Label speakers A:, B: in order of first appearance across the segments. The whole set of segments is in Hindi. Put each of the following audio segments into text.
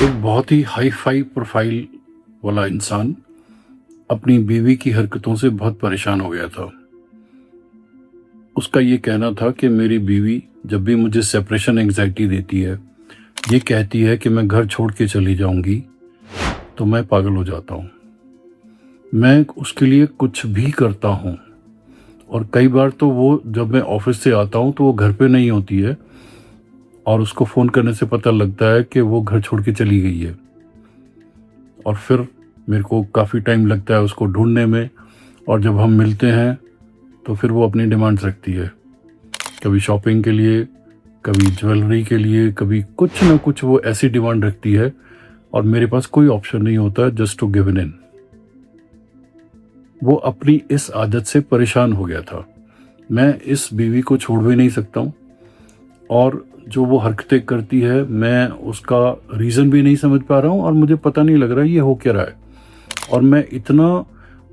A: एक बहुत ही हाई फाई प्रोफाइल वाला इंसान अपनी बीवी की हरकतों से बहुत परेशान हो गया था। उसका ये कहना था कि मेरी बीवी जब भी मुझे सेपरेशन एंग्जाइटी देती है, ये कहती है कि मैं घर छोड़ के चली जाऊंगी, तो मैं पागल हो जाता हूँ। मैं उसके लिए कुछ भी करता हूँ और कई बार तो वो जब मैं ऑफिस से आता हूँ तो वो घर पे नहीं होती है और उसको फ़ोन करने से पता लगता है कि वो घर छोड़ के चली गई है। और फिर मेरे को काफ़ी टाइम लगता है उसको ढूँढने में, और जब हम मिलते हैं तो फिर वो अपनी डिमांड्स रखती है। कभी शॉपिंग के लिए, कभी ज्वेलरी के लिए, कभी कुछ ना कुछ वो ऐसी डिमांड रखती है और मेरे पास कोई ऑप्शन नहीं होता जस्ट टू गिव इन। वो अपनी इस आदत से परेशान हो गया था। मैं इस बीवी को छोड़ भी नहीं सकता हूँ और जो वो हरकतें करती है मैं उसका रीज़न भी नहीं समझ पा रहा हूँ और मुझे पता नहीं लग रहा ये हो क्या रहा है और मैं इतना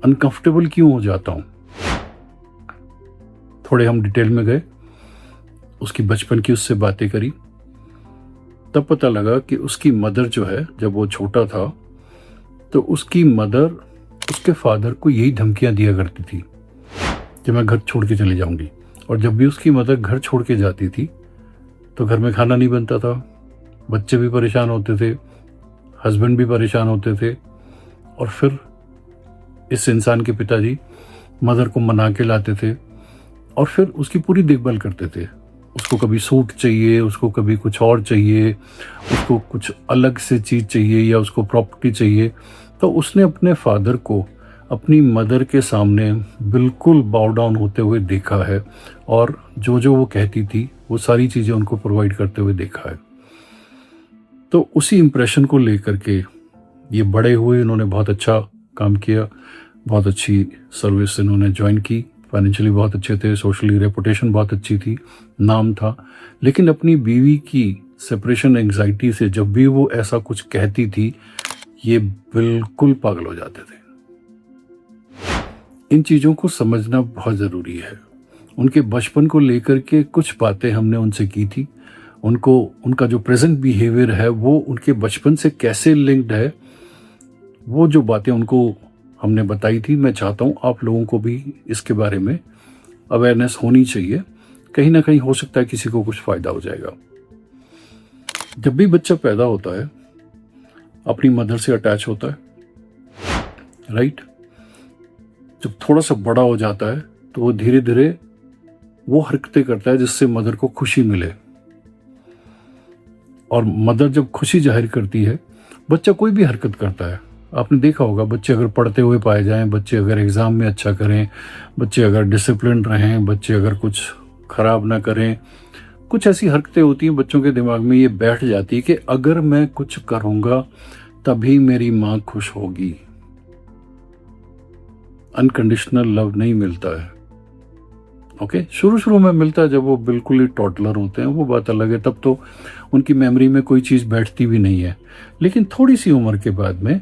A: अनकंफर्टेबल क्यों हो जाता हूँ। थोड़े हम डिटेल में गए, उसकी बचपन की उससे बातें करी, तब पता लगा कि उसकी मदर जो है, जब वो छोटा था तो उसकी मदर उसके फादर को यही धमकियां दिया करती थी कि मैं घर छोड़ के चली जाऊंगी। और जब भी उसकी मदर घर छोड़ के जाती थी तो घर में खाना नहीं बनता था, बच्चे भी परेशान होते थे, हस्बैंड भी परेशान होते थे। और फिर इस इंसान के पिताजी मदर को मना के लाते थे और फिर उसकी पूरी देखभाल करते थे। उसको कभी सूट चाहिए, उसको कभी कुछ और चाहिए, उसको कुछ अलग से चीज़ चाहिए या उसको प्रॉपर्टी चाहिए, तो उसने अपने फादर को अपनी मदर के सामने बिल्कुल बाउ डाउन होते हुए देखा है और जो जो वो कहती थी वो सारी चीज़ें उनको प्रोवाइड करते हुए देखा है। तो उसी इम्प्रेशन को लेकर के ये बड़े हुए, इन्होंने बहुत अच्छा काम किया, बहुत अच्छी सर्विस इन्होंने ज्वाइन की, फाइनेंशियली बहुत अच्छे थे, सोशली रेपुटेशन बहुत अच्छी थी, नाम था। लेकिन अपनी बीवी की सेपरेशन एंग्जाइटी से जब भी वो ऐसा कुछ कहती थी, ये बिल्कुल पागल हो जाते थे। इन चीज़ों को समझना बहुत ज़रूरी है। उनके बचपन को लेकर के कुछ बातें हमने उनसे की थी, उनको उनका जो प्रेजेंट बिहेवियर है वो उनके बचपन से कैसे लिंक्ड है, वो जो बातें उनको हमने बताई थी। मैं चाहता हूँ आप लोगों को भी इसके बारे में अवेयरनेस होनी चाहिए। कहीं ना कहीं हो सकता है किसी को कुछ फ़ायदा हो जाएगा। जब भी बच्चा पैदा होता है अपनी मदर से अटैच होता है, राइट। जब थोड़ा सा बड़ा हो जाता है तो वो धीरे धीरे वो हरकतें करता है जिससे मदर को खुशी मिले। और मदर जब खुशी जाहिर करती है, बच्चा कोई भी हरकत करता है, आपने देखा होगा, बच्चे अगर पढ़ते हुए पाए जाएं, बच्चे अगर एग्ज़ाम में अच्छा करें, बच्चे अगर डिसिप्लिन रहें, बच्चे अगर कुछ खराब ना करें, कुछ ऐसी हरकतें होती हैं बच्चों के दिमाग में, ये बैठ जाती है कि अगर मैं कुछ करूँगा तभी मेरी माँ खुश होगी। अनकंडीशनल लव नहीं मिलता है। ओके, शुरू शुरू में मिलता है जब वो बिल्कुल ही टॉडलर होते हैं, वो बात अलग है, तब तो उनकी मेमोरी में कोई चीज़ बैठती भी नहीं है। लेकिन थोड़ी सी उम्र के बाद में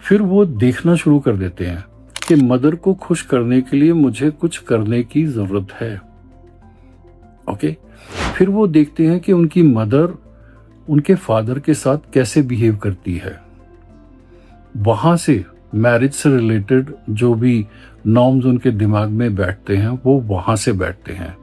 A: फिर वो देखना शुरू कर देते हैं कि मदर को खुश करने के लिए मुझे कुछ करने की ज़रूरत है। ओके, फिर वो देखते हैं कि उनकी मदर उनके फादर के साथ कैसे बिहेव करती है। वहाँ से मैरिज से रिलेटेड जो भी नॉर्म्स उनके दिमाग में बैठते हैं वो वहाँ से बैठते हैं।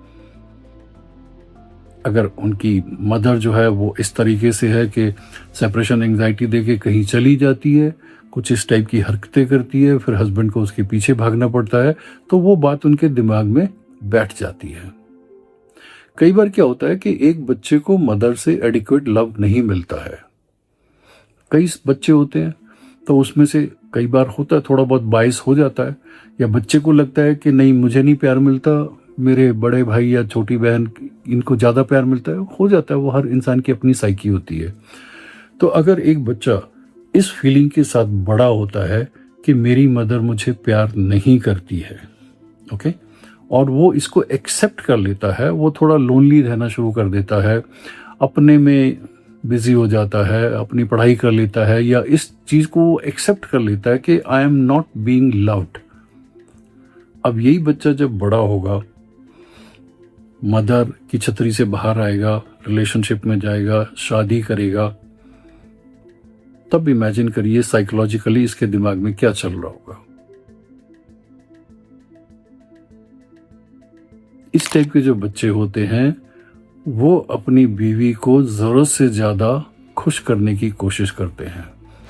A: अगर उनकी मदर जो है वो इस तरीके से है कि सेपरेशन एंग्जाइटी देके कहीं चली जाती है, कुछ इस टाइप की हरकतें करती है, फिर हस्बैंड को उसके पीछे भागना पड़ता है, तो वो बात उनके दिमाग में बैठ जाती है। कई बार क्या होता है कि एक बच्चे को मदर से एडिक्वेट लव नहीं मिलता है। कई बच्चे होते हैं तो उसमें से कई बार होता है, थोड़ा बहुत बायस हो जाता है, या बच्चे को लगता है कि नहीं मुझे नहीं प्यार मिलता, मेरे बड़े भाई या छोटी बहन इनको ज़्यादा प्यार मिलता है। हो जाता है, वो हर इंसान की अपनी साइकी होती है। तो अगर एक बच्चा इस फीलिंग के साथ बड़ा होता है कि मेरी मदर मुझे प्यार नहीं करती है, ओके, और वो इसको एक्सेप्ट कर लेता है, वो थोड़ा लोनली रहना शुरू कर देता है, अपने में बिजी हो जाता है, अपनी पढ़ाई कर लेता है, या इस चीज़ को एक्सेप्ट कर लेता है कि I am not being loved. अब यही बच्चा जब बड़ा होगा, मदर की छतरी से बाहर आएगा, रिलेशनशिप में जाएगा, शादी करेगा, तब इमेजिन करिए साइकोलॉजिकली इसके दिमाग में क्या चल रहा होगा। इस टाइप के जो बच्चे होते हैं वो अपनी बीवी को ज़रूरत से ज़्यादा खुश करने की कोशिश करते हैं,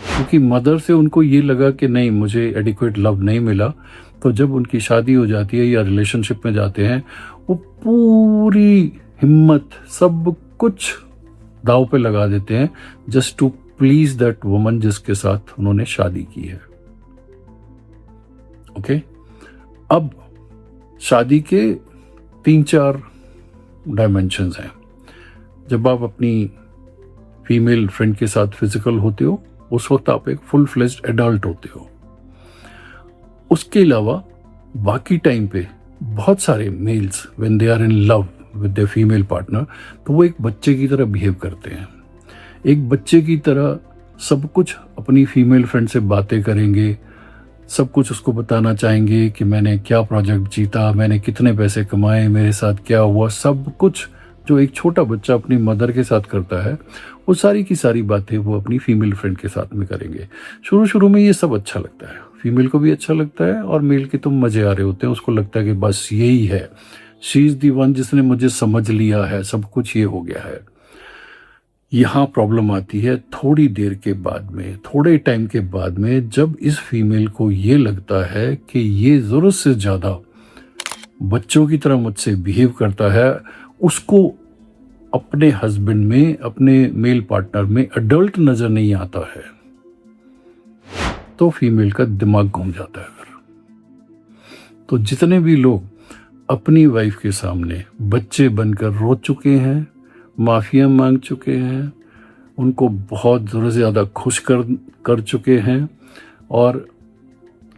A: क्योंकि मदर से उनको ये लगा कि नहीं, मुझे एडिक्वेट लव नहीं मिला। तो जब उनकी शादी हो जाती है या रिलेशनशिप में जाते हैं, वो पूरी हिम्मत सब कुछ दांव पे लगा देते हैं just to please that woman जिसके साथ उन्होंने शादी की है। ओके, अब शादी के 3-4 डायमेंशंस हैं। जब आप अपनी फीमेल फ्रेंड के साथ फिजिकल होते हो, उस वक्त आप एक फुल फ्लेज्ड एडल्ट होते हो। उसके अलावा बाकी टाइम पे बहुत सारे males when they are in love with their female partner, तो वो एक बच्चे की तरह बिहेव करते हैं। एक बच्चे की तरह सब कुछ अपनी फीमेल फ्रेंड से बातें करेंगे, सब कुछ उसको बताना चाहेंगे कि मैंने क्या प्रोजेक्ट जीता, मैंने कितने पैसे कमाए, मेरे साथ क्या हुआ। सब कुछ जो एक छोटा बच्चा अपनी मदर के साथ करता है, वो सारी की सारी बातें वो अपनी फीमेल फ्रेंड के साथ में करेंगे। शुरू शुरू में ये सब अच्छा लगता है, फीमेल को भी अच्छा लगता है और मेल के तो मजे आ रहे होते हैं। उसको लगता है कि बस यही है, शी इज दी वन जिसने मुझे समझ लिया है, सब कुछ ये हो गया है। यहाँ प्रॉब्लम आती है थोड़ी देर के बाद में, थोड़े टाइम के बाद में, जब इस फीमेल को ये लगता है कि ये ज़रूरत से ज़्यादा बच्चों की तरह मुझसे बिहेव करता है, उसको अपने हस्बैंड में, अपने मेल पार्टनर में एडल्ट नजर नहीं आता है, तो फीमेल का दिमाग घूम जाता है फिर। तो जितने भी लोग अपनी वाइफ के सामने बच्चे बनकर रो चुके हैं, माफिया मांग चुके हैं, उनको बहुत ज़रूरत से ज़्यादा खुश कर चुके हैं और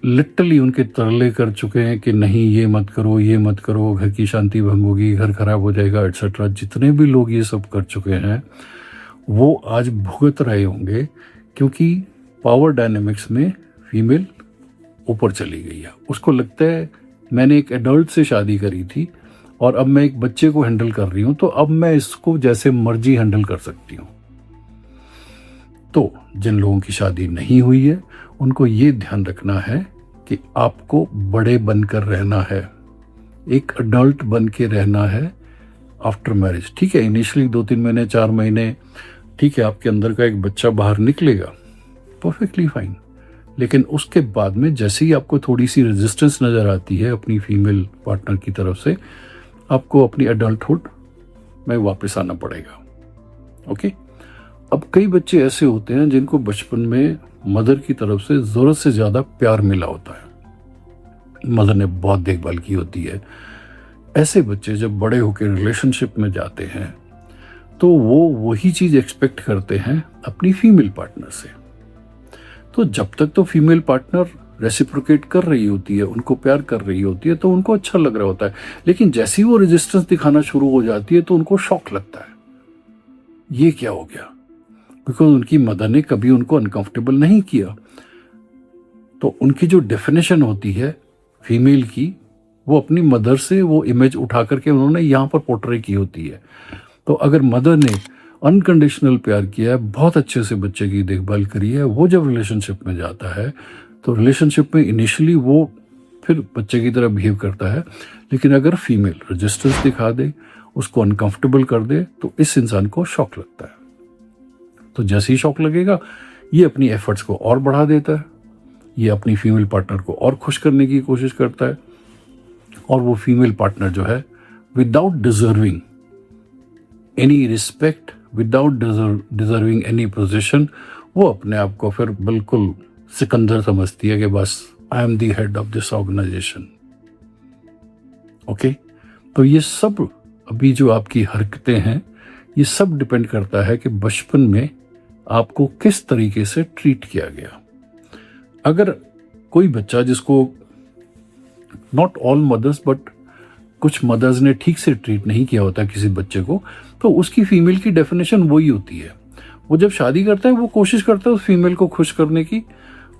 A: लिटरली उनके तरले कर चुके हैं कि नहीं ये मत करो, ये मत करो, घर की शांति भंग होगी, घर खराब हो जाएगा, एटसेट्रा। जितने भी लोग ये सब कर चुके हैं वो आज भुगत रहे होंगे, क्योंकि पावर डायनेमिक्स में फीमेल ऊपर चली गई है। उसको लगता है मैंने एक एडल्ट से शादी करी थी और अब मैं एक बच्चे को हैंडल कर रही हूं, तो अब मैं इसको जैसे मर्जी हैंडल कर सकती हूं। तो जिन लोगों की शादी नहीं हुई है उनको ये ध्यान रखना है कि आपको बड़े बनकर रहना है, एक अडल्ट बन के रहना है आफ्टर मैरिज। ठीक है, इनिशियली 2-3 महीने, 4 महीने, ठीक है, आपके अंदर का एक बच्चा बाहर निकलेगा, परफेक्टली फाइन। लेकिन उसके बाद में जैसे ही आपको थोड़ी सी रेजिस्टेंस नज़र आती है अपनी फीमेल पार्टनर की तरफ से, आपको अपनी अडल्टहुड में वापस आना पड़ेगा। ओके, अब कई बच्चे ऐसे होते हैं जिनको बचपन में मदर की तरफ से ज़रूरत से ज़्यादा प्यार मिला होता है, मदर ने बहुत देखभाल की होती है। ऐसे बच्चे जब बड़े होकर रिलेशनशिप में जाते हैं तो वो वही चीज़ एक्सपेक्ट करते हैं अपनी फीमेल पार्टनर से। तो जब तक तो फीमेल पार्टनर रेसिप्रोकेट कर रही होती है, उनको प्यार कर रही होती है, तो उनको अच्छा लग रहा होता है। लेकिन जैसे ही वो रेजिस्टेंस दिखाना शुरू हो जाती है तो उनको शॉक लगता है, ये क्या हो गया, बिकॉज उनकी मदर ने कभी उनको अनकंफर्टेबल नहीं किया। तो उनकी जो डेफिनेशन होती है फीमेल की, वो अपनी मदर से वो इमेज उठा करके उन्होंने यहाँ पर पोर्ट्रे की होती है। तो अगर मदर ने अनकंडीशनल प्यार किया है, बहुत अच्छे से बच्चे की देखभाल करी है, वो जब रिलेशनशिप में जाता है तो रिलेशनशिप में इनिशियली वो फिर बच्चे की तरह बिहेव करता है। लेकिन अगर फीमेल रेजिस्टेंस दिखा दे, उसको अनकंफर्टेबल कर दे, तो इस इंसान को शॉक लगता है। तो जैसे ही शॉक लगेगा, ये अपनी एफर्ट्स को और बढ़ा देता है, ये अपनी फीमेल पार्टनर को और खुश करने की कोशिश करता है, और वो फीमेल पार्टनर जो है without deserving any respect, without deserving any position, वो अपने आप को फिर बिल्कुल सिकंदर समझती है कि बस I am the head of this organisation. Okay, तो ये सब अभी जो आपकी हरकतें हैं, ये सब डिपेंड करता है कि बचपन में आपको किस तरीके से ट्रीट किया गया। अगर कोई बच्चा जिसको, नॉट ऑल मदर्स बट कुछ मदर्स ने ठीक से ट्रीट नहीं किया होता किसी बच्चे को, तो उसकी फीमेल की डेफिनेशन वही होती है। वो जब शादी करता है वो कोशिश करता है उस फीमेल को खुश करने की,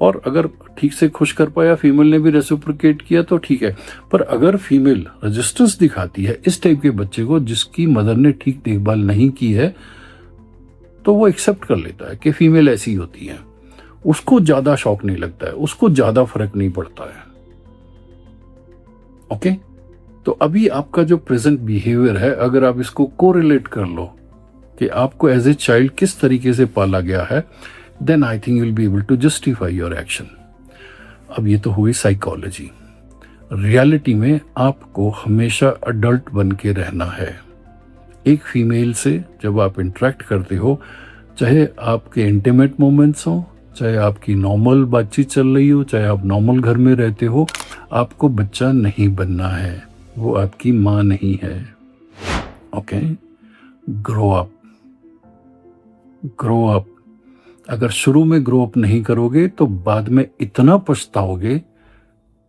A: और अगर ठीक से खुश कर पाया, फीमेल ने भी रेसिप्रोकेट किया तो ठीक है। पर अगर फीमेल रेजिस्टेंस दिखाती है इस टाइप के बच्चे को जिसकी मदर ने ठीक देखभाल नहीं की है, तो वो एक्सेप्ट कर लेता है कि फीमेल ऐसी होती है। उसको ज्यादा शॉक नहीं लगता है, उसको ज्यादा फर्क नहीं पड़ता है। ओके, तो अभी आपका जो प्रेजेंट बिहेवियर है, अगर आप इसको कोरिलेट कर लो कि आपको एज ए चाइल्ड किस तरीके से पाला गया है, then I think you will be able to justify your action. अब ये तो हुई साइकोलॉजी। रियलिटी में आपको हमेशा अडल्ट बन के रहना है। एक फीमेल से जब आप इंटरेक्ट करते हो, चाहे आपके इंटीमेट मोमेंट्स हो, चाहे आपकी नॉर्मल बातचीत चल रही हो, चाहे आप नॉर्मल घर में रहते हो, आपको बच्चा नहीं बनना है, वो आपकी माँ नहीं है। Okay, grow up, grow up. अगर शुरू में ग्रो अप नहीं करोगे तो बाद में इतना पछताओगे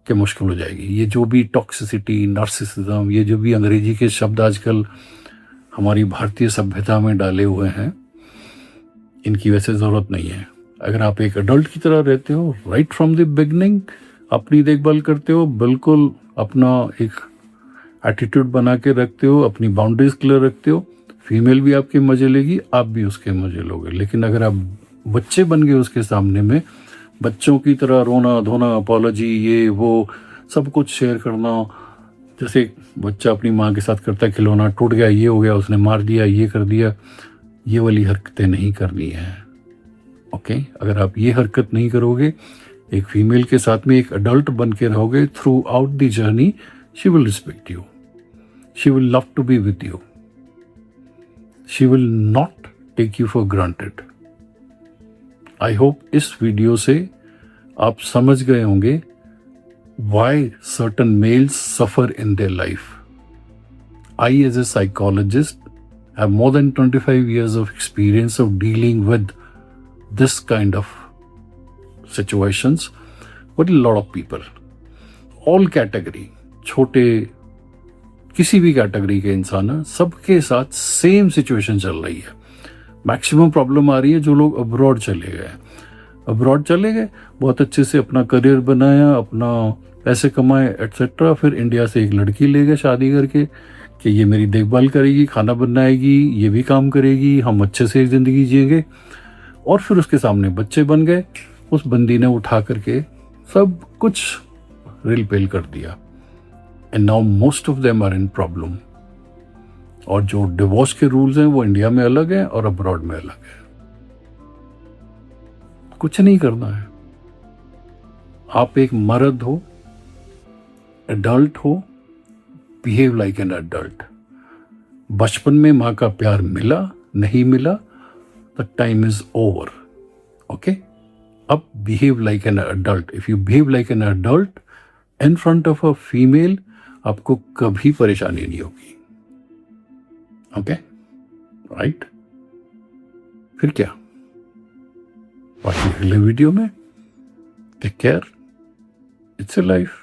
A: कि मुश्किल हो जाएगी। ये जो भी टॉक्सिसिटी, नार्सिसिज्म, ये जो भी अंग्रेजी के शब्द आजकल हमारी भारतीय सभ्यता में डाले हुए हैं, इनकी वैसे ज़रूरत नहीं है। अगर आप एक अडल्ट की तरह रहते हो, राइट फ्रॉम द बिगनिंग अपनी देखभाल करते हो, बिल्कुल अपना एक एटीट्यूड बना के रखते हो, अपनी बाउंड्रीज क्लियर रखते हो, फीमेल भी आपके मजे लेगी, आप भी उसके मजे लोगे। लेकिन अगर आप बच्चे बन गए उसके सामने में, बच्चों की तरह रोना धोना, अपॉलॉजी, ये वो सब कुछ शेयर करना, जैसे बच्चा अपनी माँ के साथ करता है, खिलौना टूट गया, ये हो गया, उसने मार दिया, ये कर दिया, ये वाली हरकतें नहीं करनी है। ओके, अगर आप ये हरकत नहीं करोगे, एक फीमेल के साथ में एक अडल्ट बन के रहोगे throughout the journey, she will respect you, she will love to be with you, she will not take you for granted. I hope इस वीडियो से आप समझ गए होंगे why certain males suffer in their life. I, as a psychologist, have more than 25 years of experience of dealing with this kind of situations with a lot of people. All category, छोटे किसी भी कैटेगरी के इंसान है, सबके साथ सेम सिचुएशन चल रही है। मैक्सिमम प्रॉब्लम आ रही है जो लोग अब्रॉड चले गए। अब्रॉड चले गए, बहुत अच्छे से अपना करियर बनाया, अपना पैसे कमाए एटसेट्रा, फिर इंडिया से एक लड़की ले गए शादी करके कि ये मेरी देखभाल करेगी, खाना बनाएगी, ये भी काम करेगी, हम अच्छे से एक ज़िंदगी जिएंगे। और फिर उसके सामने बच्चे बन गए, उस बंदी ने उठा करके सब कुछ रिल पेल कर दिया। And now most of them are in problem. और जो डिवोर्स के रूल्स हैं वो इंडिया में अलग हैं और अब्रॉड में अलग है। कुछ नहीं करना है, आप एक मर्द हो, एडल्ट हो, बिहेव लाइक एन एडल्ट। बचपन में माँ का प्यार मिला, नहीं मिला, the time is over. Okay, अब behave like an adult. If you behave like an adult in front of a female, आपको कभी परेशानी नहीं होगी। Okay, right? फिर क्या, बाकी अगले वीडियो में। Take care, it's a life.